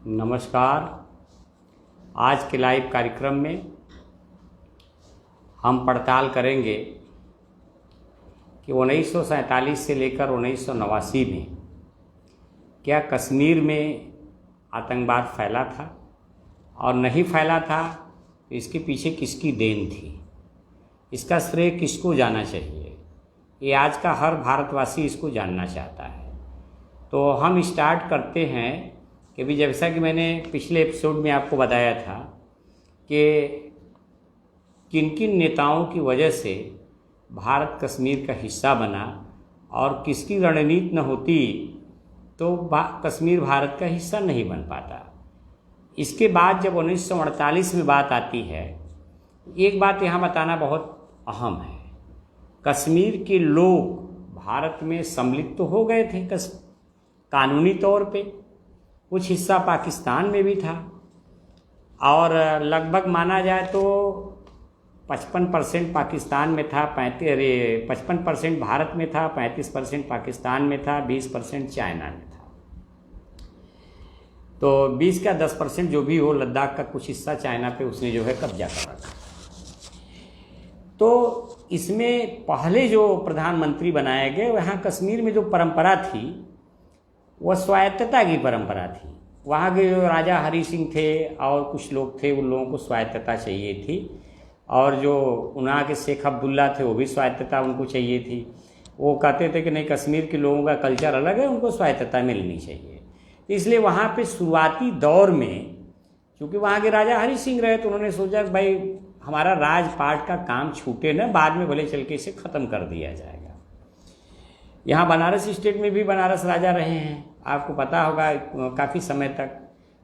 नमस्कार। आज के लाइव कार्यक्रम में हम पड़ताल करेंगे कि 1947 से लेकर 1989 में क्या कश्मीर में आतंकवाद फैला था और नहीं फैला था तो इसके पीछे किसकी देन थी, इसका श्रेय किसको जाना चाहिए, ये आज का हर भारतवासी इसको जानना चाहता है। तो हम स्टार्ट करते हैं कि भी जैसा कि मैंने पिछले एपिसोड में आपको बताया था कि किन किन नेताओं की वजह से भारत कश्मीर का हिस्सा बना और किसकी रणनीति न होती तो कश्मीर भारत का हिस्सा नहीं बन पाता। इसके बाद जब 1948 में बात आती है, एक बात यहाँ बताना बहुत अहम है। कश्मीर के लोग भारत में सम्मिलित तो हो गए थे कानूनी तौर पे, कुछ हिस्सा पाकिस्तान में भी था और लगभग माना जाए तो 55% पाकिस्तान में था, 55% भारत में था, 35% पाकिस्तान में था, 20% चाइना में था। तो 20 का 10% जो भी हो, लद्दाख का कुछ हिस्सा चाइना पे उसने जो है कब्जा कर रखा। तो इसमें पहले जो प्रधानमंत्री बनाए गए, वहाँ कश्मीर में जो परंपरा थी वह स्वायत्तता की परंपरा थी। वहाँ के जो राजा हरि सिंह थे और कुछ लोग थे, उन लोगों को स्वायत्तता चाहिए थी, और जो वहाँ के शेख अब्दुल्ला थे वो भी स्वायत्तता उनको चाहिए थी। वो कहते थे कि नहीं, कश्मीर के लोगों का कल्चर अलग है, उनको स्वायत्तता मिलनी चाहिए। तो इसलिए वहाँ पे शुरुआती दौर में क्योंकि वहाँ के राजा हरि सिंह रहे, तो उन्होंने सोचा कि भाई हमारा राजपाट का काम छूटे ना, बाद में भले चल के इसे ख़त्म कर दिया जाएगा। यहाँ बनारस स्टेट में भी बनारस राजा रहे हैं, आपको पता होगा, काफ़ी समय तक,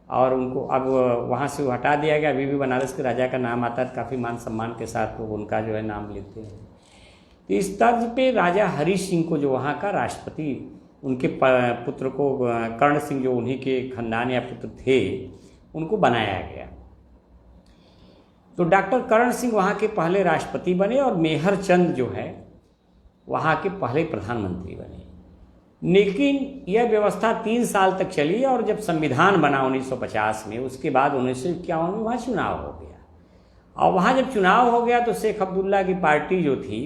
और उनको अब वहाँ से हटा दिया गया। अभी भी बनारस के राजा का नाम आता है, काफ़ी मान सम्मान के साथ लोग उनका जो है नाम लेते हैं। तो इस तर्ज पे राजा हरि सिंह को, जो वहाँ का राष्ट्रपति, उनके पुत्र को कर्ण सिंह, जो उन्हीं के खानदान या पुत्र थे, उनको बनाया गया। तो डॉक्टर कर्ण सिंह वहाँ के पहले राष्ट्रपति बने और मेहर चंद जो है वहाँ के पहले प्रधानमंत्री बने। लेकिन यह व्यवस्था 3 साल तक चली और जब संविधान बना 1950 में, उसके बाद 1951 में वहाँ चुनाव हो गया। और वहाँ जब चुनाव हो गया तो शेख अब्दुल्ला की पार्टी जो थी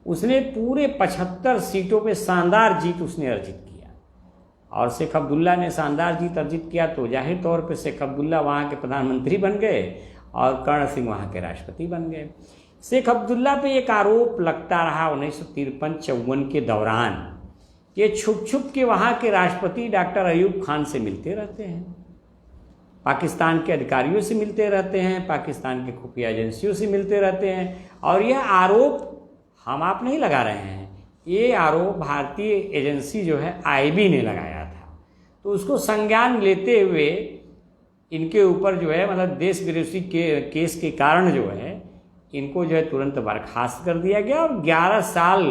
उसने पूरे 75 सीटों पे शानदार जीत उसने अर्जित किया। और शेख अब्दुल्ला ने शानदार जीत अर्जित किया तो जाहिर तौर पे शेख अब्दुल्ला वहाँ के प्रधानमंत्री बन गए और कर्ण सिंह वहाँ के राष्ट्रपति बन गए। शेख अब्दुल्ला पे एक आरोप लगता रहा 1953-54 के दौरान, ये छुप छुप के वहाँ के राष्ट्रपति डॉक्टर अयूब खान से मिलते रहते हैं, पाकिस्तान के अधिकारियों से मिलते रहते हैं, पाकिस्तान के खुफिया एजेंसियों से मिलते रहते हैं। और यह आरोप हम आप नहीं लगा रहे हैं, ये आरोप भारतीय एजेंसी जो है IB ने लगाया था। तो उसको संज्ञान लेते हुए इनके ऊपर जो है, मतलब देश विरोधी केस के कारण जो है, इनको जो है तुरंत बर्खास्त कर दिया गया और 11 साल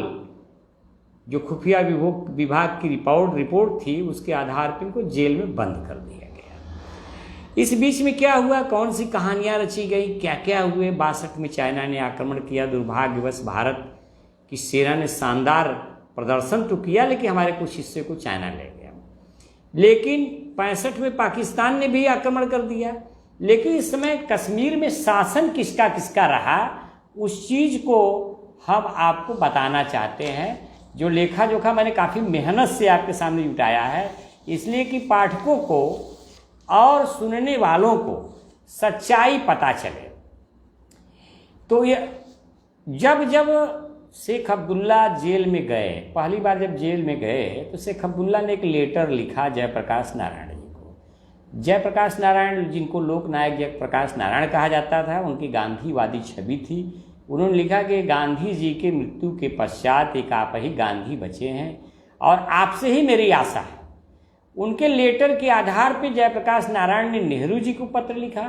जो खुफिया विभाग की रिपोर्ट थी उसके आधार पर इनको जेल में बंद कर दिया गया। इस बीच में क्या हुआ, कौन सी कहानियां रची गई, क्या क्या हुए। 62 में चाइना ने आक्रमण किया। दुर्भाग्यवश भारत की सेना ने शानदार प्रदर्शन तो किया, लेकिन हमारे कुछ हिस्से को चाइना ले गया। लेकिन 65 में पाकिस्तान ने भी आक्रमण कर दिया। लेकिन इस समय कश्मीर में शासन किसका किसका रहा, उस चीज़ को हम आपको बताना चाहते हैं। जो लेखा जोखा मैंने काफ़ी मेहनत से आपके सामने जुटाया है, इसलिए कि पाठकों को और सुनने वालों को सच्चाई पता चले। तो ये जब शेख अब्दुल्ला जेल में गए, पहली बार जब जेल में गए तो शेख अब्दुल्ला ने एक लेटर लिखा जयप्रकाश नारायण जी को। जयप्रकाश नारायण, जिनको लोकनायक जयप्रकाश नारायण कहा जाता था, उनकी गांधीवादी छवि थी। उन्होंने लिखा कि गांधी जी के मृत्यु के पश्चात एक आप ही गांधी बचे हैं और आपसे ही मेरी आशा है। उनके लेटर के आधार पर जयप्रकाश नारायण ने नेहरू जी को पत्र लिखा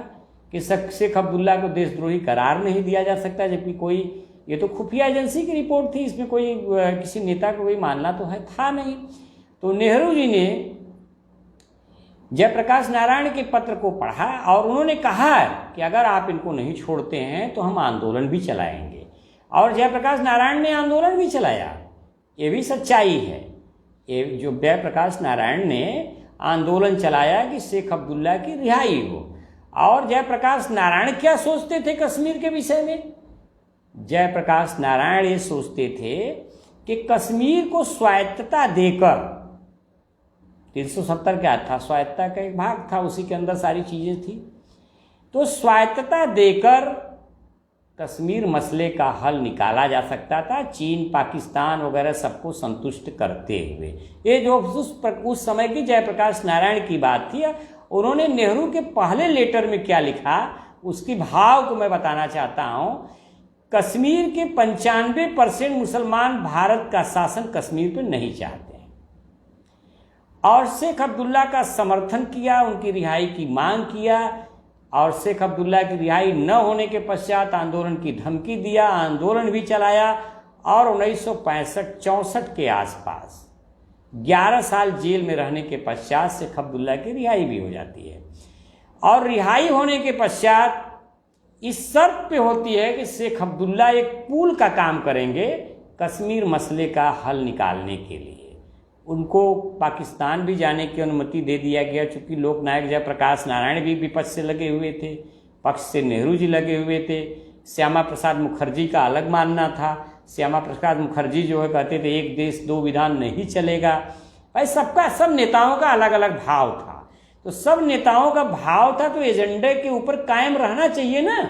कि शेख अब्दुल्ला को देशद्रोही करार नहीं दिया जा सकता, जबकि कोई, ये तो खुफिया एजेंसी की रिपोर्ट थी, इसमें कोई किसी नेता को कोई मानना तो था नहीं। तो नेहरू जी ने जयप्रकाश नारायण के पत्र को पढ़ा और उन्होंने कहा कि अगर आप इनको नहीं छोड़ते हैं तो हम आंदोलन भी चलाएंगे। और जयप्रकाश नारायण ने आंदोलन भी चलाया, ये भी सच्चाई है। ये जो जयप्रकाश नारायण ने आंदोलन चलाया कि शेख अब्दुल्ला की रिहाई हो। और जयप्रकाश नारायण क्या सोचते थे कश्मीर के विषय में? जयप्रकाश नारायण ये सोचते थे कि कश्मीर को स्वायत्तता देकर, 370 क्या था, स्वायत्तता का एक भाग था, उसी के अंदर सारी चीज़ें थी, तो स्वायत्तता देकर कश्मीर मसले का हल निकाला जा सकता था, चीन पाकिस्तान वगैरह सबको संतुष्ट करते हुए। ये जो उस समय की जयप्रकाश नारायण की बात थी। उन्होंने नेहरू के पहले लेटर में क्या लिखा उसकी भाव को मैं बताना चाहता हूँ। कश्मीर के 95% मुसलमान भारत का शासन कश्मीर पर नहीं चाहते हैं और शेख अब्दुल्ला का समर्थन किया, उनकी रिहाई की मांग किया और शेख अब्दुल्ला की रिहाई न होने के पश्चात आंदोलन की धमकी दिया, आंदोलन भी चलाया और 1965-64 के आसपास 11 साल जेल में रहने के पश्चात शेख अब्दुल्ला की रिहाई भी हो जाती है। और रिहाई होने के पश्चात इस शर्त पे होती है कि शेख अब्दुल्ला एक पुल का काम करेंगे कश्मीर मसले का हल निकालने के लिए। उनको पाकिस्तान भी जाने की अनुमति दे दिया गया, चूँकि लोकनायक जयप्रकाश नारायण भी विपक्ष से लगे हुए थे, पक्ष से नेहरू जी लगे हुए थे, श्यामा प्रसाद मुखर्जी का अलग मानना था। श्यामा प्रसाद मुखर्जी जो है कहते थे एक देश दो विधान नहीं चलेगा। भाई सबका, सब नेताओं का अलग अलग भाव था, तो सब नेताओं का भाव था तो एजेंडे के ऊपर कायम रहना चाहिए ना।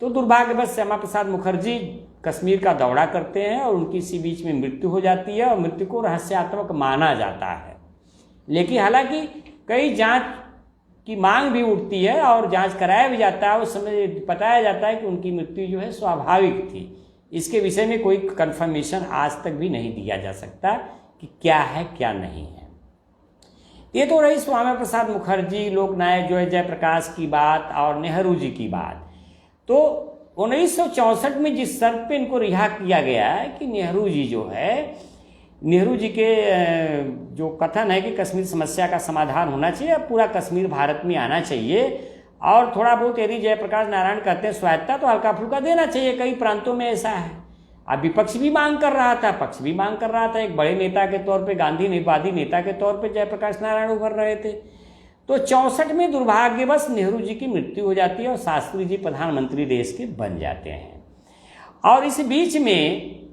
तो दुर्भाग्यवश श्यामा प्रसाद मुखर्जी कश्मीर का दौरा करते हैं और उनकी इसी बीच में मृत्यु हो जाती है और मृत्यु को रहस्यात्मक माना जाता है। लेकिन हालांकि कई जांच की मांग भी उठती है और जांच कराया भी जाता है, उस समय बताया जाता है कि उनकी मृत्यु जो है स्वाभाविक थी। इसके विषय में कोई कंफर्मेशन आज तक भी नहीं दिया जा सकता कि क्या है क्या नहीं है। ये तो रही श्यामा प्रसाद मुखर्जी, लोकनायक जो है जयप्रकाश की बात और नेहरू जी की बात। तो 1964 में जिस शर्त पे इनको रिहा किया गया है कि नेहरू जी जो है, नेहरू जी के जो कथन है कि कश्मीर समस्या का समाधान होना चाहिए, पूरा कश्मीर भारत में आना चाहिए और थोड़ा बहुत यदि जयप्रकाश नारायण कहते हैं स्वायत्तता तो हल्का फुल्का देना चाहिए। कई प्रांतों में ऐसा है। अब विपक्ष भी मांग कर रहा था, पक्ष भी मांग कर रहा था। एक बड़े नेता के तौर पे, गांधीवादी नेता के तौर पे जयप्रकाश नारायण उभर रहे थे। तो 64 में दुर्भाग्यवश नेहरू जी की मृत्यु हो जाती है और शास्त्री जी प्रधानमंत्री देश के बन जाते हैं। और इस बीच में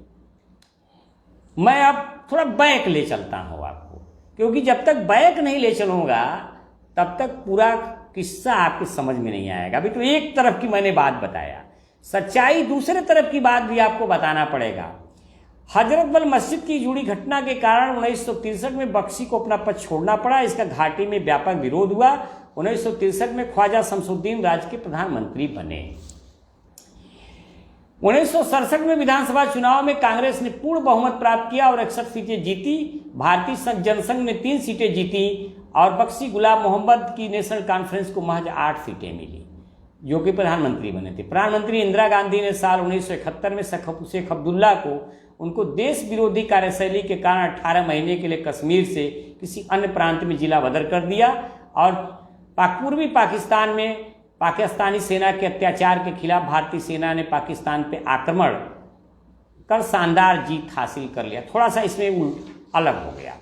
मैं अब थोड़ा बैक ले चलता हूँ आपको, क्योंकि जब तक बैक नहीं ले चलूँगा तब तक पूरा किस्सा आपके समझ में नहीं आएगा। अभी तो एक तरफ की मैंने बात बताया, सच्चाई दूसरे तरफ की बात भी आपको बताना पड़ेगा। हजरतबल मस्जिद की जुड़ी घटना के कारण 1963 में बख्शी को अपना पद छोड़ना पड़ा। इसका घाटी में व्यापक विरोध हुआ। 1963 में ख्वाजा शमसुद्दीन राज के प्रधानमंत्री बने। 1967 में विधानसभा चुनाव में कांग्रेस ने पूर्ण बहुमत प्राप्त किया और 61 सीटें जीती। भारतीय जनसंघ ने 3 सीटें जीती और बख्शी गुलाम मोहम्मद की नेशनल कॉन्फ्रेंस को महज 8 सीटें मिली, जो कि प्रधानमंत्री बने थे। प्रधानमंत्री इंदिरा गांधी ने साल 1971 में शेख अब्दुल्ला को उनको देश विरोधी कार्यशैली के कारण 18 महीने के लिए कश्मीर से किसी अन्य प्रांत में जिला बदर कर दिया और पूर्वी पाकिस्तान में पाकिस्तानी सेना के अत्याचार के खिलाफ भारतीय सेना ने पाकिस्तान पे आक्रमण कर शानदार जीत हासिल कर लिया। थोड़ा सा इसमें अलग हो गया।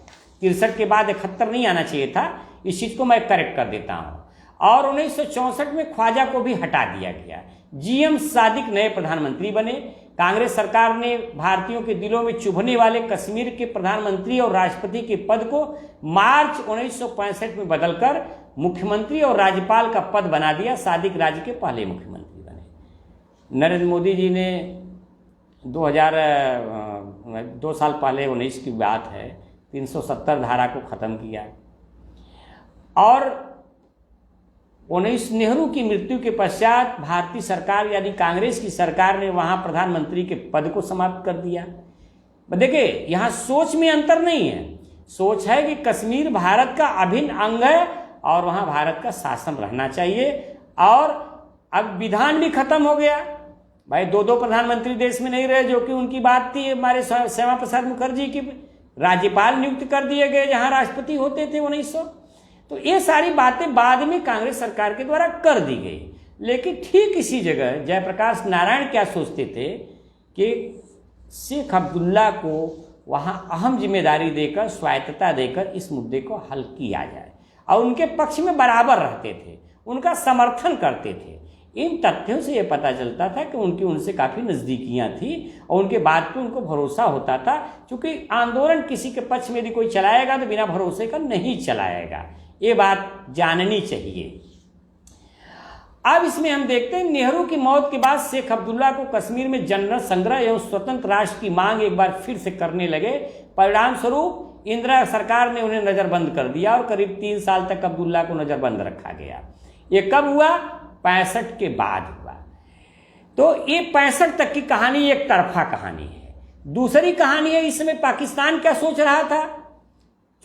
63 के बाद 71 नहीं आना चाहिए था, इस चीज़ को मैं करेक्ट कर देता हूँ। और 1964 में ख्वाजा को भी हटा दिया गया। जीएम सादिक नए प्रधानमंत्री बने। कांग्रेस सरकार ने भारतीयों के दिलों में चुभने वाले कश्मीर के प्रधानमंत्री और राष्ट्रपति के पद को मार्च 1965 में बदलकर मुख्यमंत्री और राज्यपाल का पद बना दिया। सादिक राज्य के पहले मुख्यमंत्री बने। नरेंद्र मोदी जी ने 2 साल पहले 19 की बात है 370 धारा को ख़त्म किया और 19 नेहरू की मृत्यु के पश्चात भारतीय सरकार यानी कांग्रेस की सरकार ने वहां प्रधानमंत्री के पद को समाप्त कर दिया। देखिए यहाँ सोच में अंतर नहीं है। सोच है कि कश्मीर भारत का अभिन्न अंग है और वहां भारत का शासन रहना चाहिए। और अब विधान भी खत्म हो गया। भाई 2 प्रधानमंत्री देश में नहीं रहे, जो कि उनकी बात थी। हमारे श्यामा प्रसाद मुखर्जी की राज्यपाल नियुक्त कर दिए गए जहां राष्ट्रपति होते थे 1900। तो ये सारी बातें बाद में कांग्रेस सरकार के द्वारा कर दी गई। लेकिन ठीक इसी जगह जयप्रकाश नारायण क्या सोचते थे कि शेख अब्दुल्ला को वहाँ अहम जिम्मेदारी देकर, स्वायत्तता देकर इस मुद्दे को हल किया जाए, और उनके पक्ष में बराबर रहते थे, उनका समर्थन करते थे। इन तथ्यों से ये पता चलता था कि उनकी उनसे काफ़ी नज़दीकियाँ थी और उनके बात पे उनको भरोसा होता था, क्योंकि आंदोलन किसी के पक्ष में यदि कोई चलाएगा तो बिना भरोसे का नहीं चलाएगा, ये बात जाननी चाहिए। अब इसमें हम देखते हैं, नेहरू की मौत के बाद शेख अब्दुल्ला को कश्मीर में जनरल संग्रह एवं स्वतंत्र राष्ट्र की मांग एक बार फिर से करने लगे। परिणाम स्वरूप इंदिरा सरकार ने उन्हें नज़रबंद कर दिया और करीब 3 साल तक अब्दुल्ला को नज़रबंद रखा गया। ये कब हुआ? 65 के बाद हुआ। तो ये 65 तक की कहानी एक तरफा कहानी है। दूसरी कहानी है, इस समय पाकिस्तान क्या सोच रहा था,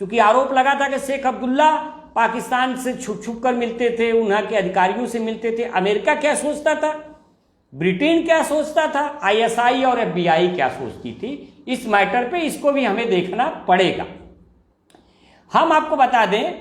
क्योंकि आरोप लगा था कि शेख अब्दुल्ला पाकिस्तान से छुप छुप कर मिलते थे, वहाँ के अधिकारियों से मिलते थे। अमेरिका क्या सोचता था, ब्रिटेन क्या सोचता था, ISI और FBI क्या सोचती थी, इस मैटर पे इसको भी हमें देखना पड़ेगा। हम आपको बता दें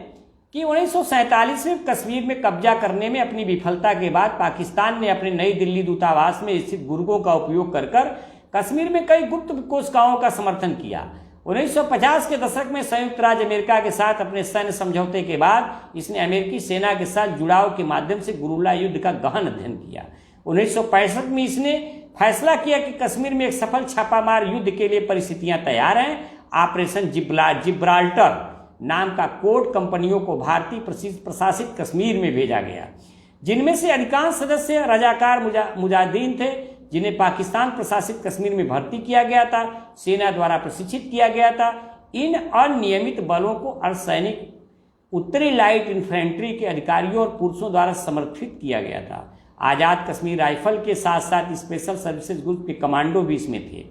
कि 1947 में कश्मीर में कब्जा करने में अपनी विफलता के बाद पाकिस्तान ने अपने नई दिल्ली दूतावास में स्थित गुर्गों का उपयोग कर कश्मीर में कई गुप्त कोशिकाओं का समर्थन किया। 1950 के दशक में संयुक्त राज्य अमेरिका के साथ अपने सैन्य समझौते के बाद इसने अमेरिकी सेना के साथ जुड़ाव के माध्यम से गुरिल्ला युद्ध का गहन अध्ययन किया। 1965 में इसने फैसला किया कि कश्मीर में एक सफल छापामार युद्ध के लिए परिस्थितियां तैयार हैं। ऑपरेशन जिब्राल्टर नाम का कोड कंपनियों को भारतीय प्रशासित कश्मीर में भेजा गया, जिनमें से अधिकांश सदस्य रजाकार मुजाहिदीन थे, जिन्हें पाकिस्तान प्रशासित कश्मीर में भर्ती किया गया था, सेना द्वारा प्रशिक्षित किया गया था। इन अनियमित बलों को अर्धसैनिक उत्तरी लाइट इन्फेंट्री के अधिकारियों और पुरुषों द्वारा समर्थित किया गया था। आज़ाद कश्मीर राइफल के साथ साथ स्पेशल सर्विसेज ग्रुप के कमांडो भी इसमें थे।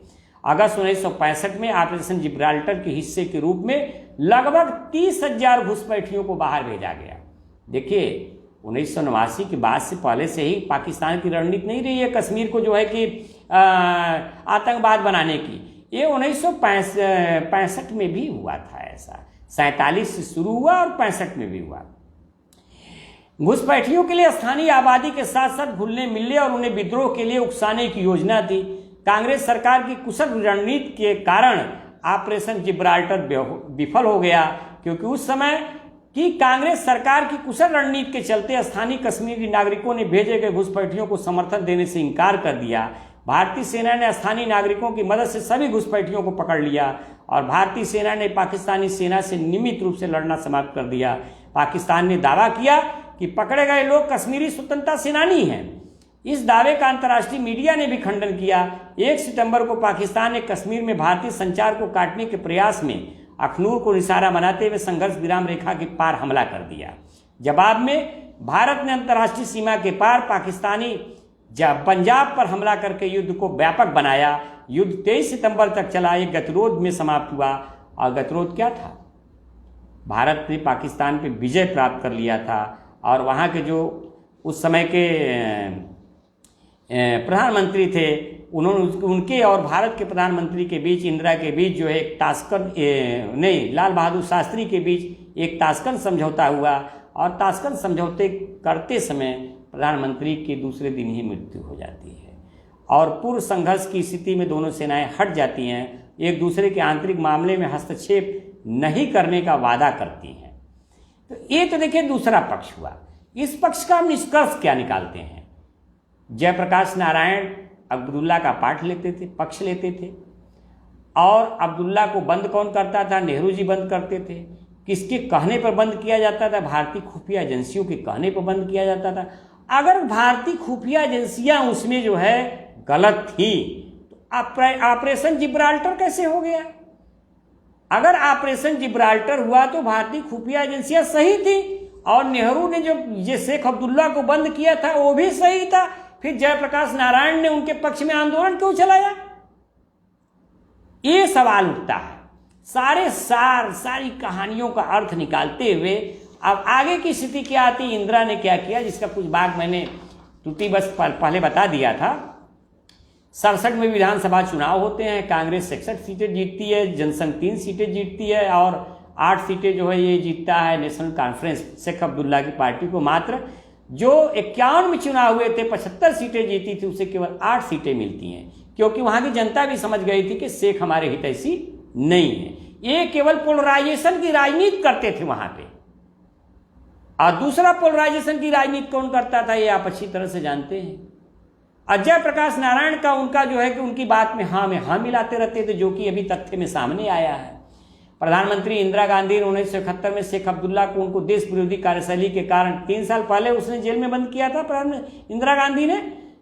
अगस्त 1965 में ऑपरेशन जिब्राल्टर के हिस्से के रूप में लगभग 30,000 घुसपैठियों को बाहर भेजा गया। देखिए, 1989 के बाद से पहले से ही पाकिस्तान की रणनीति नहीं रही है कश्मीर को जो है कि आतंकवाद बनाने की। ये 1965 में भी हुआ था ऐसा, 47 से शुरू हुआ और 65 में भी हुआ। घुसपैठियों के लिए स्थानीय आबादी के साथ साथ घुलने मिलने और उन्हें विद्रोह के लिए उकसाने की योजना थी। कांग्रेस सरकार की कुशल रणनीति के कारण ऑपरेशन जिब्राल्टर विफल हो गया, क्योंकि उस समय कि कांग्रेस सरकार की कुशल रणनीति के चलते स्थानीय कश्मीरी नागरिकों ने भेजे गए घुसपैठियों को समर्थन देने से इनकार कर दिया। भारतीय सेना ने स्थानीय नागरिकों की मदद से सभी घुसपैठियों को पकड़ लिया और भारतीय सेना ने पाकिस्तानी सेना से नियमित रूप से लड़ना समाप्त कर दिया। पाकिस्तान ने दावा किया कि पकड़े गए लोग कश्मीरी स्वतंत्रता सेनानी हैं। इस दावे का अंतर्राष्ट्रीय मीडिया ने भी खंडन किया। 1 सितंबर को पाकिस्तान ने कश्मीर में भारतीय संचार को काटने के प्रयास में अखनूर को निशाना बनाते हुए संघर्ष विराम रेखा के पार हमला कर दिया। जवाब में भारत ने अंतर्राष्ट्रीय सीमा के पार पाकिस्तानी पंजाब पर हमला करके युद्ध को व्यापक बनाया। युद्ध 23 सितंबर तक चला, एक गतिरोध में समाप्त हुआ। और गतिरोध क्या था? भारत ने पाकिस्तान पे विजय प्राप्त कर लिया था और वहाँ के जो उस समय के प्रधानमंत्री थे, उनके और भारत के प्रधानमंत्री के बीच, इंदिरा के बीच जो है एक लाल बहादुर शास्त्री के बीच एक ताशकंद समझौता हुआ और ताशकंद समझौते करते समय प्रधानमंत्री के दूसरे दिन ही मृत्यु हो जाती है और पूर्व संघर्ष की स्थिति में दोनों सेनाएं हट जाती हैं, एक दूसरे के आंतरिक मामले में हस्तक्षेप नहीं करने का वादा करती हैं। तो ये तो देखिए दूसरा पक्ष हुआ। इस पक्ष का हम निष्कर्ष क्या निकालते हैं? जयप्रकाश नारायण अब्दुल्ला का पक्ष लेते थे और अब्दुल्ला को बंद कौन करता था? नेहरू जी बंद करते थे। किसके कहने पर बंद किया जाता था? भारतीय खुफिया एजेंसियों के कहने पर बंद किया जाता था। अगर भारतीय खुफिया एजेंसियां उसमें जो है गलत थी तो ऑपरेशन जिब्राल्टर कैसे हो गया? अगर ऑपरेशन जिब्राल्टर हुआ तो भारतीय खुफिया एजेंसियां सही थी और नेहरू ने जो शेख अब्दुल्ला को बंद किया था वो भी सही था। फिर जयप्रकाश नारायण ने उनके पक्ष में आंदोलन क्यों चलाया? ये सवाल उठता है। सारी कहानियों का अर्थ निकालते हुए अब आगे की स्थिति क्या आती, इंदिरा ने क्या किया, जिसका कुछ भाग मैंने त्रुटि बस पहले बता दिया था। 67 में विधानसभा चुनाव होते हैं, कांग्रेस 61 सीटें जीतती है, जनसंघ 3 सीटें जीतती है और 8 सीटें जो है ये जीतता है नेशनल कॉन्फ्रेंस शेख अब्दुल्ला की पार्टी को। मात्र जो 51 में चुनाव हुए थे 75 सीटें जीती थी, उसे केवल 8 सीटें मिलती हैं, क्योंकि वहाँ की जनता भी समझ गई थी कि शेख हमारे हितैषी नहीं है। ये केवल पोलराइजेशन की राजनीति करते थे वहां पे, और दूसरा पोलराइजेशन की राजनीति कौन करता था ये आप अच्छी तरह से जानते हैं। अजय प्रकाश नारायण का उनका जो है कि उनकी बात में हाँ मिलाते रहते थे, जो कि अभी तथ्य में सामने आया है। प्रधानमंत्री इंदिरा गांधी ने 1971 में शेख अब्दुल्ला को उनको देश विरोधी कार्यशैली के कारण 3 साल पहले उसने जेल में बंद किया था प्रधानमंत्री इंदिरा गांधी ने।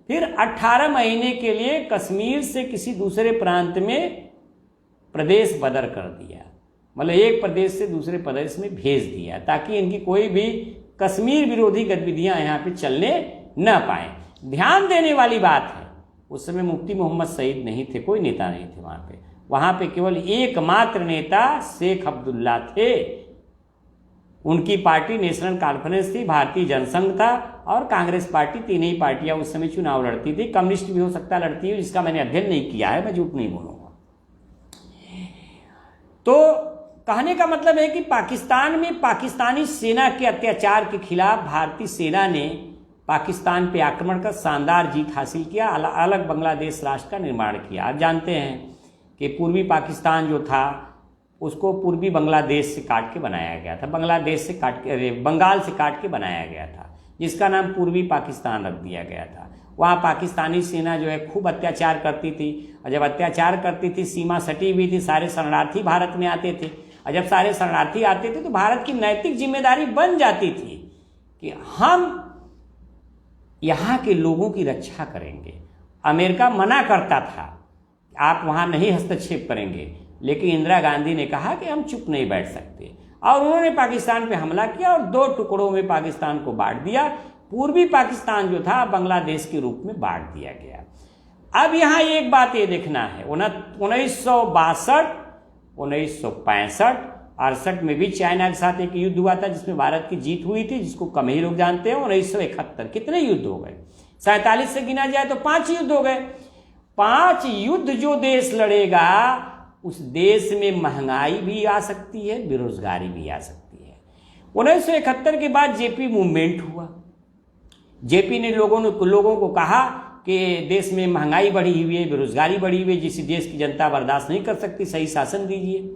फिर 18 महीने के लिए कश्मीर से किसी दूसरे प्रांत में प्रदेश बदर कर दिया, मतलब एक प्रदेश से दूसरे प्रदेश में भेज दिया, ताकि इनकी कोई भी कश्मीर विरोधी गतिविधियां यहाँ पे चलने न पाए। ध्यान देने वाली बात है, उस समय मुफ्ती मोहम्मद सईद नहीं थे, कोई नेता नहीं थे वहाँ पे केवल एकमात्र नेता शेख अब्दुल्ला थे। उनकी पार्टी नेशनल कॉन्फ्रेंस थी, भारतीय जनसंघ था और कांग्रेस पार्टी, तीन ही पार्टियां उस समय चुनाव लड़ती थी। कम्युनिस्ट भी हो सकता लड़ती है, जिसका मैंने अध्ययन नहीं किया है, मैं झूठ नहीं बोलूंगा। तो कहने का मतलब है कि पाकिस्तान में पाकिस्तानी सेना के अत्याचार के खिलाफ भारतीय सेना ने पाकिस्तान पे आक्रमण कर शानदार जीत हासिल किया, अलग बांग्लादेश राष्ट्र का निर्माण किया। आप जानते हैं कि पूर्वी पाकिस्तान जो था उसको पूर्वी बांग्लादेश से काट के बनाया गया था, बंगाल से काट के बनाया गया था, जिसका नाम पूर्वी पाकिस्तान रख दिया गया था। वहाँ पाकिस्तानी सेना जो है खूब अत्याचार करती थी, और जब अत्याचार करती थी सीमा सटी हुई थी, सारे शरणार्थी भारत में आते थे, और जब सारे शरणार्थी आते थे तो भारत की नैतिक जिम्मेदारी बन जाती थी कि हम यहाँ के लोगों की रक्षा करेंगे। अमेरिका मना करता था आप वहाँ नहीं हस्तक्षेप करेंगे, लेकिन इंदिरा गांधी ने कहा कि हम चुप नहीं बैठ सकते, और उन्होंने पाकिस्तान पे हमला किया और 2 टुकड़ों में पाकिस्तान को बांट दिया। पूर्वी पाकिस्तान जो था बांग्लादेश के रूप में बांट दिया गया। अब यहाँ एक बात ये देखना है, 1962, 1965, 68 में भी चाइना के साथ एक युद्ध हुआ था जिसमें भारत की जीत हुई थी, जिसको कम ही लोग जानते हैं। 1971 कितने युद्ध हो गए, 47 से गिना जाए तो 5 युद्ध हो गए। 5 युद्ध जो देश लड़ेगा उस देश में महंगाई भी आ सकती है, बेरोजगारी भी आ सकती है। 1971 के बाद जेपी मूवमेंट हुआ। जेपी ने लोगों को कहा कि देश में महंगाई बढ़ी हुई है, बेरोजगारी बढ़ी हुई है, जिसे देश की जनता बर्दाश्त नहीं कर सकती, सही शासन दीजिए।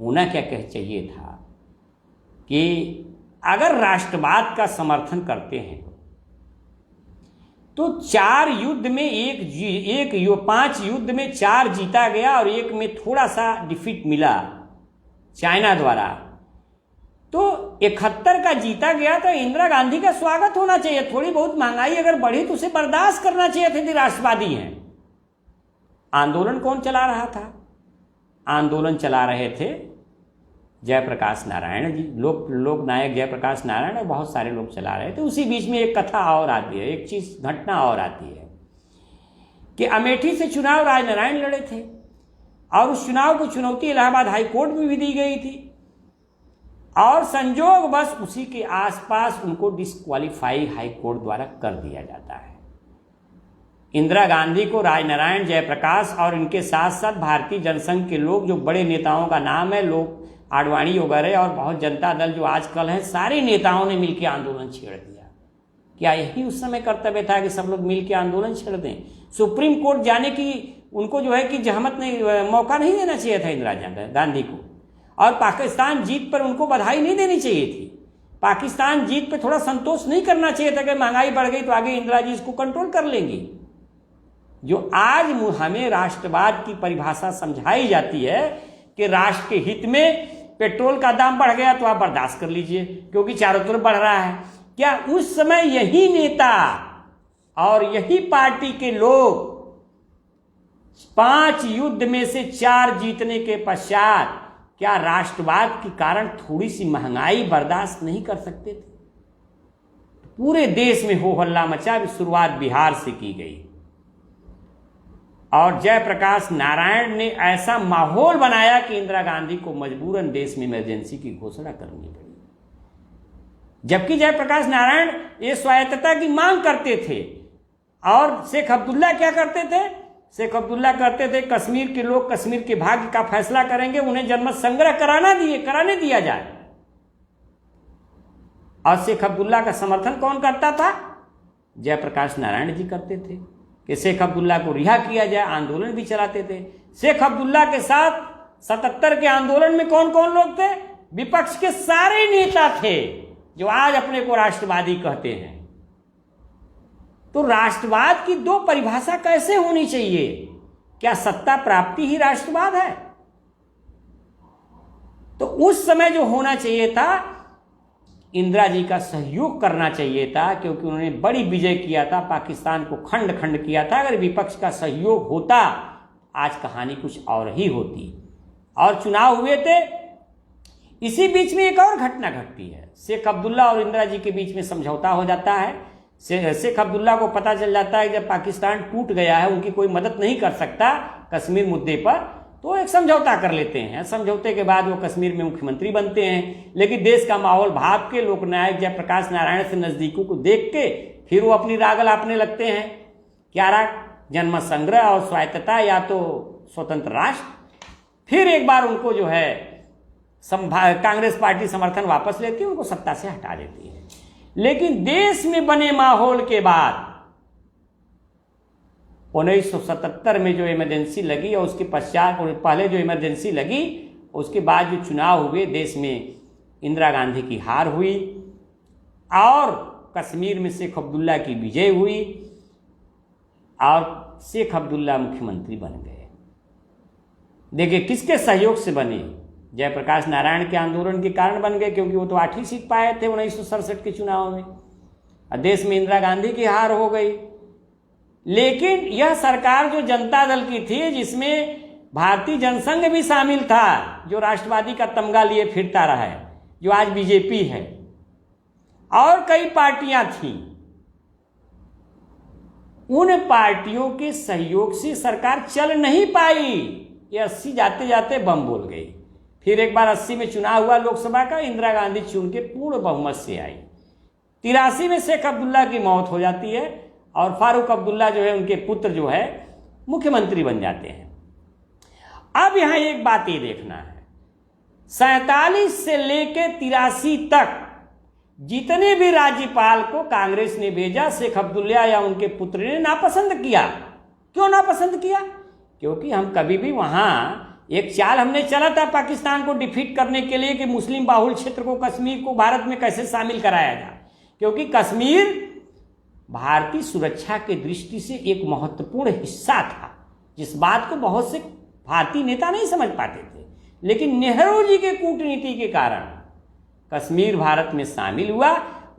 होना क्या चाहिए था कि अगर राष्ट्रवाद का समर्थन करते हैं तो 4 युद्ध में 5 युद्ध में 4 जीता गया और एक में थोड़ा सा डिफीट मिला चाइना द्वारा, तो 71 का जीता गया। तो इंदिरा गांधी का स्वागत होना चाहिए। थोड़ी बहुत महंगाई अगर बढ़ी तो उसे बर्दाश्त करना चाहिए थे, यदि राष्ट्रवादी हैं। आंदोलन कौन चला रहा था? आंदोलन चला रहे थे जयप्रकाश नारायण जी, लोक नायक जयप्रकाश नारायण, और बहुत सारे लोग चला रहे थे। उसी बीच में एक कथा और आती है, एक चीज घटना और आती है कि अमेठी से चुनाव राजनारायण लड़े थे, और उस चुनाव को चुनौती इलाहाबाद हाई कोर्ट में भी दी गई थी, और संजोग बस उसी के आसपास उनको डिस्क्वालीफाई हाई कोर्ट द्वारा कर दिया जाता है। इंदिरा गांधी को राजनारायण, जयप्रकाश और इनके साथ साथ भारतीय जनसंघ के लोग, जो बड़े नेताओं का नाम है, लोग आडवाणी वगैरह और बहुत जनता दल जो आजकल है, सारे नेताओं ने मिलकर आंदोलन छेड़ दिया। क्या यही उस समय कर्तव्य था कि सब लोग मिलकर आंदोलन छेड़ दें? सुप्रीम कोर्ट जाने की उनको जो है कि जहमत नहीं, मौका नहीं देना चाहिए था इंदिरा गांधी को, और पाकिस्तान जीत पर उनको बधाई नहीं देनी चाहिए थी। पाकिस्तान जीत पर थोड़ा संतोष नहीं करना चाहिए था कि महंगाई बढ़ गई तो आगे इंदिरा जी इसको कंट्रोल कर लेंगी। जो आज हमें राष्ट्रवाद की परिभाषा समझाई जाती है कि राष्ट्र के हित में पेट्रोल का दाम बढ़ गया तो आप बर्दाश्त कर लीजिए क्योंकि चारों तरफ बढ़ रहा है, क्या उस समय यही नेता और यही पार्टी के लोग 5 युद्ध में से 4 जीतने के पश्चात क्या राष्ट्रवाद के कारण थोड़ी सी महंगाई बर्दाश्त नहीं कर सकते थे? पूरे देश में हो हल्ला मचा। शुरुआत बिहार से की गई और जयप्रकाश नारायण ने ऐसा माहौल बनाया कि इंदिरा गांधी को मजबूरन देश में इमरजेंसी की घोषणा करनी पड़ी। जबकि जयप्रकाश नारायण ये स्वायत्तता की मांग करते थे, और शेख अब्दुल्ला क्या करते थे? शेख अब्दुल्ला कहते थे कश्मीर के लोग कश्मीर के भाग्य का फैसला करेंगे, उन्हें जनमत संग्रह कराने दिया जाए। और शेख अब्दुल्ला का समर्थन कौन करता था? जयप्रकाश नारायण जी करते थे कि शेख अब्दुल्ला को रिहा किया जाए। आंदोलन भी चलाते थे। शेख अब्दुल्ला के साथ 77 के आंदोलन में कौन कौन लोग थे? विपक्ष के सारे नेता थे जो आज अपने को राष्ट्रवादी कहते हैं। तो राष्ट्रवाद की दो परिभाषा कैसे होनी चाहिए? क्या सत्ता प्राप्ति ही राष्ट्रवाद है? तो उस समय जो होना चाहिए था, इंदिरा जी का सहयोग करना चाहिए था, क्योंकि उन्होंने बड़ी विजय किया था, पाकिस्तान को खंड खंड किया था। अगर विपक्ष का सहयोग होता आज कहानी कुछ और ही होती। और चुनाव हुए थे। इसी बीच में एक और घटना घटती है। शेख अब्दुल्ला और इंदिरा जी के बीच में समझौता हो जाता है। शेख अब्दुल्ला को पता चल जाता है जब पाकिस्तान टूट गया है, उनकी कोई मदद नहीं कर सकता कश्मीर मुद्दे पर, तो एक समझौता कर लेते हैं। समझौते के बाद वो कश्मीर में मुख्यमंत्री बनते हैं। लेकिन देश का माहौल भाप के लोकनायक जयप्रकाश नारायण से नजदीकों को देख के फिर वो अपनी राग अलापने लगते हैं। क्या राग? जन्म संग्रह और स्वायत्तता या तो स्वतंत्र राष्ट्र। फिर एक बार उनको जो है कांग्रेस पार्टी समर्थन वापस लेती है, उनको सत्ता से हटा देती है। लेकिन देश में बने माहौल के बाद 1977 में जो इमरजेंसी लगी और उसके पश्चात पहले जो इमरजेंसी लगी, उसके बाद जो चुनाव हुए, देश में इंदिरा गांधी की हार हुई और कश्मीर में शेख अब्दुल्ला की विजय हुई और शेख अब्दुल्ला मुख्यमंत्री बन गए। देखिए किसके सहयोग से बने? जयप्रकाश नारायण के आंदोलन के कारण बन गए, क्योंकि वो तो 8 सीट पाए थे 1967 के चुनाव में। और देश में इंदिरा गांधी की हार हो गई। लेकिन यह सरकार जो जनता दल की थी, जिसमें भारतीय जनसंघ भी शामिल था, जो राष्ट्रवादी का तमगा लिए फिरता रहा है, जो आज बीजेपी है, और कई पार्टियां थीं, उन पार्टियों के सहयोग से सरकार चल नहीं पाई। ये 80 जाते जाते बम बोल गई। फिर एक बार 80 में चुनाव हुआ लोकसभा का, इंदिरा गांधी चुन के पूर्ण बहुमत से आई। 83 में शेख अब्दुल्ला की मौत हो जाती है और फारूक अब्दुल्ला जो है, उनके पुत्र जो है, मुख्यमंत्री बन जाते हैं। अब यहां एक बात ये देखना है, 47 से लेकर 83 तक जितने भी राज्यपाल को कांग्रेस ने भेजा, शेख अब्दुल्ला या उनके पुत्र ने नापसंद किया। क्यों नापसंद किया? क्योंकि हम कभी भी वहां एक चाल हमने चला था पाकिस्तान को डिफीट करने के लिए कि मुस्लिम बाहुल क्षेत्र को, कश्मीर को भारत में कैसे शामिल कराया जाए, क्योंकि कश्मीर भारतीय सुरक्षा के दृष्टि से एक महत्वपूर्ण हिस्सा था, जिस बात को बहुत से भारतीय नेता नहीं समझ पाते थे। लेकिन नेहरू जी के कूटनीति के कारण कश्मीर भारत में शामिल हुआ।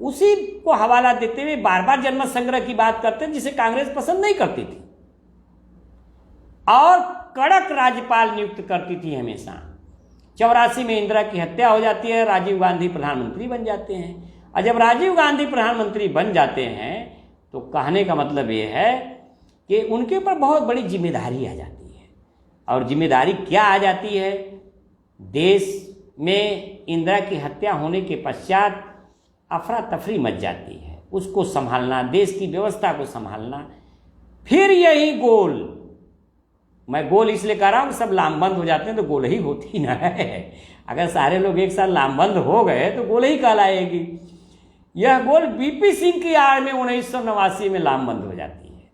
उसी को हवाला देते हुए बार बार जन्म संग्रह की बात करते हैं, जिसे कांग्रेस पसंद नहीं करती थी और कड़क राज्यपाल नियुक्त करती थी हमेशा। 84 में इंदिरा की हत्या हो जाती है, राजीव गांधी प्रधानमंत्री बन जाते हैं। और जब राजीव गांधी प्रधानमंत्री बन जाते हैं तो कहने का मतलब ये है कि उनके ऊपर बहुत बड़ी जिम्मेदारी आ जाती है। और जिम्मेदारी क्या आ जाती है? देश में इंदिरा की हत्या होने के पश्चात अफरा तफरी मच जाती है, उसको संभालना, देश की व्यवस्था को संभालना। फिर यही गोल, मैं गोल इसलिए कह रहा हूं, सब लामबंद हो जाते हैं तो गोल ही होती ना है। अगर सारे लोग एक साथ लामबंद हो गए तो गोल ही कहलाएगी। यह गोल बीपी सिंह की आड़ में 1989 में लामबंद हो जाती है।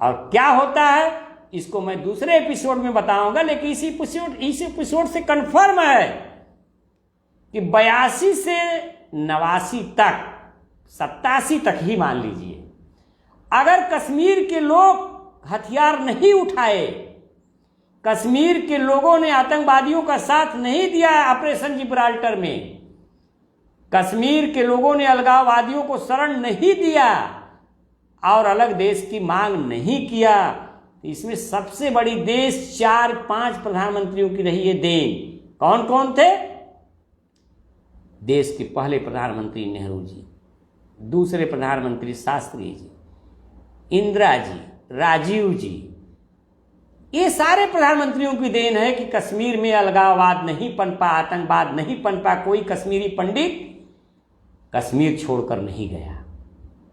और क्या होता है इसको मैं दूसरे एपिसोड में बताऊंगा, लेकिन इस एपिसोड से कंफर्म है कि 82 से 89 तक, 87 तक ही मान लीजिए, अगर कश्मीर के लोग हथियार नहीं उठाए, कश्मीर के लोगों ने आतंकवादियों का साथ नहीं दिया ऑपरेशन जिब्राल्टर में, कश्मीर के लोगों ने अलगाववादियों को शरण नहीं दिया और अलग देश की मांग नहीं किया, तो इसमें सबसे बड़ी देश 4-5 प्रधानमंत्रियों की रही है देन। कौन कौन थे? देश के पहले प्रधानमंत्री नेहरू जी, दूसरे प्रधानमंत्री शास्त्री जी, इंदिरा जी, राजीव जी, ये सारे प्रधानमंत्रियों की देन है कि कश्मीर में अलगाववाद नहीं पनपा, आतंकवाद नहीं पनपा। कोई कश्मीरी पंडित कश्मीर छोड़कर नहीं गया,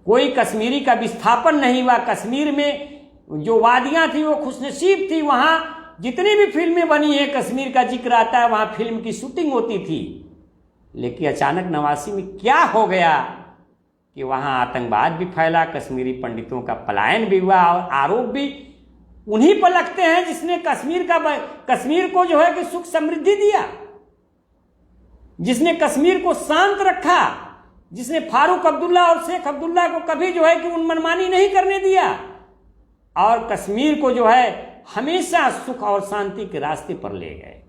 कोई कश्मीरी का विस्थापन नहीं हुआ। कश्मीर में जो वादियां थी वो खुशनसीब थी, वहां जितनी भी फिल्में बनी है कश्मीर का जिक्र आता है, वहां फिल्म की शूटिंग होती थी। लेकिन अचानक 89 में क्या हो गया कि वहां आतंकवाद भी फैला, कश्मीरी पंडितों का पलायन भी हुआ और आरोप भी उन्हीं पर लगते हैं जिसने कश्मीर को जो है कि सुख समृद्धि दिया, जिसने कश्मीर को शांत रखा, जिसने फारूक अब्दुल्ला और शेख अब्दुल्ला को कभी जो है कि मनमानी नहीं करने दिया और कश्मीर को जो है हमेशा सुख और शांति के रास्ते पर ले गए।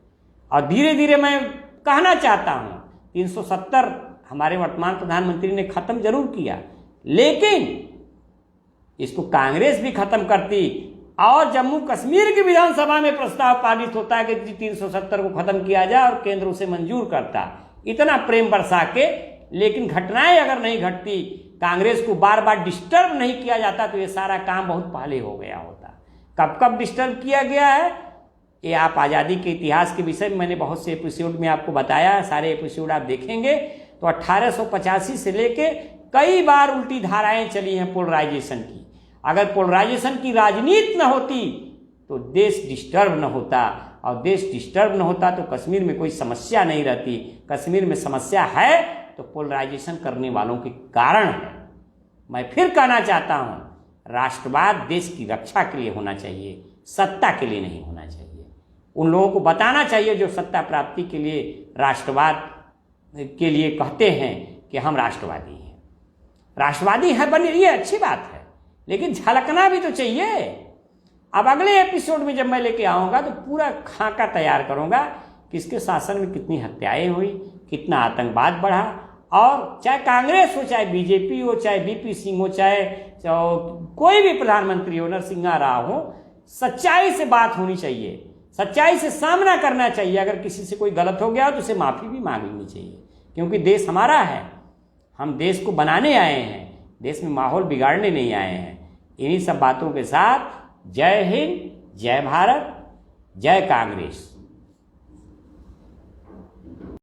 और धीरे धीरे मैं कहना चाहता हूं 370 हमारे वर्तमान प्रधानमंत्री ने खत्म जरूर किया, लेकिन इसको कांग्रेस भी खत्म करती और जम्मू कश्मीर की विधानसभा में प्रस्ताव पारित होता है कि 370 को खत्म किया जाए और केंद्र उसे मंजूर करता, इतना प्रेम बरसा के। लेकिन घटनाएं अगर नहीं घटती, कांग्रेस को बार बार डिस्टर्ब नहीं किया जाता, तो ये सारा काम बहुत पहले हो गया होता। कब कब डिस्टर्ब किया गया है, ये आप आज़ादी के इतिहास के विषय में मैंने बहुत से एपिसोड में आपको बताया, सारे एपिसोड आप देखेंगे तो 1885 से लेके कई बार उल्टी धाराएं चली हैं पोलराइजेशन की। अगर पोलराइजेशन की राजनीति न होती तो देश डिस्टर्ब न होता, और देश डिस्टर्ब न होता तो कश्मीर में कोई समस्या नहीं रहती। कश्मीर में समस्या है तो पोलराइजेशन करने वालों के कारण है। मैं फिर कहना चाहता हूं, राष्ट्रवाद देश की रक्षा के लिए होना चाहिए, सत्ता के लिए नहीं होना चाहिए। उन लोगों को बताना चाहिए जो सत्ता प्राप्ति के लिए राष्ट्रवाद के लिए कहते हैं कि हम राष्ट्रवादी हैं। राष्ट्रवादी है बनी, ये अच्छी बात है, लेकिन झलकना भी तो चाहिए। अब अगले एपिसोड में जब मैं लेके आऊँगा तो पूरा खाका तैयार करूँगा कि इसके शासन में कितनी हत्याएं हुई, कितना आतंकवाद बढ़ा, और चाहे कांग्रेस हो, चाहे बीजेपी हो, चाहे बीपी सिंह हो, चाहे कोई भी प्रधानमंत्री हो, नरसिंहा राव हो, सच्चाई से बात होनी चाहिए, सच्चाई से सामना करना चाहिए। अगर किसी से कोई गलत हो गया हो तो उसे माफ़ी भी मांग लेनी चाहिए, क्योंकि देश हमारा है, हम देश को बनाने आए हैं, देश में माहौल बिगाड़ने नहीं आए हैं। इन्हीं सब बातों के साथ जय हिंद, जय भारत, जय कांग्रेस।